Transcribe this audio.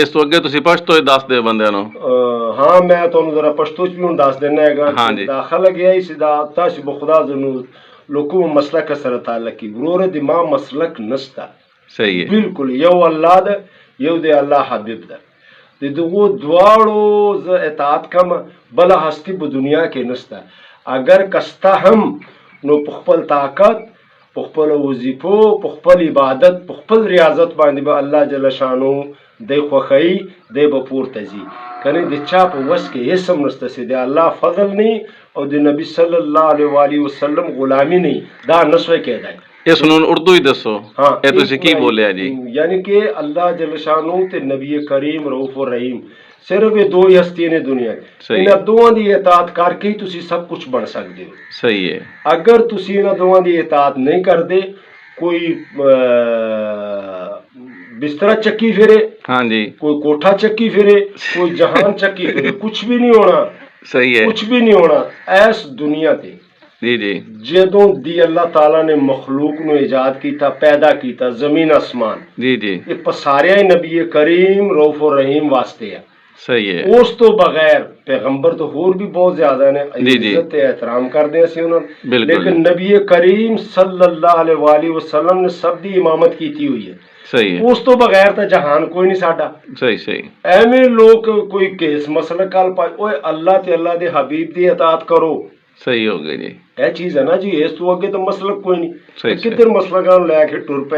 ਇਸ ਤੋਂ ਅੱਗੇ ਤੁਸੀਂ ਪਸ਼ਤੋ ਹੀ ਦੱਸ ਦਿਓ ਬੰਦਿਆਂ ਨੂੰ। हाँ मैं तुहानू जरा पश्तो च भी हुण दस देना है हाँ जी। दाखिल गया ही सीधा ताश बखुदा जनु लोगों मसलक कसर ताल्लुक की ब्रोरे दिमा मसलक नस्ता सही है बिल्कुल यो अल्लाह the yo they Allah Habib the they दो द्वाड़ो ज इतात कम बला हस्ती ब दुनिया के नस्ता अगर कस्ता हम नो पुखपल ताकत पुखपल वजीफो पुखपल इबादत पुखपल रियाजत बांधी बा अल्लाह जल शानो दे खुखई दे बपूर तजी कने दिच्छा वस के ये समझते से दे अल्लाह फजल नहीं और दे नबी सल्लल्लाहु अलैहि वसल्लम गुलामी नहीं दा नस्वे के दाए इस ਨੂੰ ਉਰਦੂ ਹੀ ਦੱਸੋ। हाँ ਇਹ ਤੁਸੀਂ ਕੀ ਬੋਲਿਆ ਜੀ? यानी कि अल्लाह जल शानो ते नबी करीम रऊफ और रहीम सिर्फ ये दो ही हस्तियां ने दुनिया इन्हां दोवां दी इताअत करके ही तुसी सब कुछ बन सकते हो। सही है। अगर तुसी इन्हां दोवां दी इताअत नहीं करते कोई बिस्तरा चक्की फिरे, हाँ जी, कोई कोठा चक्की फिरे, कोई जहान चक्की फिरे, कुछ भी नहीं होना। सही है, कुछ भी नहीं होना ऐस दुनिया ते जी जी जदों दी अल्लाह ताला ने मखलूक नु इजाद कीता पैदा कीता जमीन आसमान जी जी ये पसारिया नबी करीम रऊफ और रहीम वास्ते है। सही है। उस तो बगैर पैगंबर तो होर भी बहुत ज्यादा ने इज्जत एहतराम करते हैं उन्होंने लेकिन नबी करीम सल्लल्लाहु अलैहि वसल्लम ने सब दी इमामत की हुई है। सही है। उस तो बगैर तो जहान कोई नहीं साडा। सही सही एवें लोग कोई केस मसला कल पाए ओए अल्लाह ते अल्लाह दे हबीब दी इताअत करो। सही हो गई जी। यह चीज है ना जी इस तो अगे तो मसलक कोई नहीं सही किधर मसलक लैके टुर पे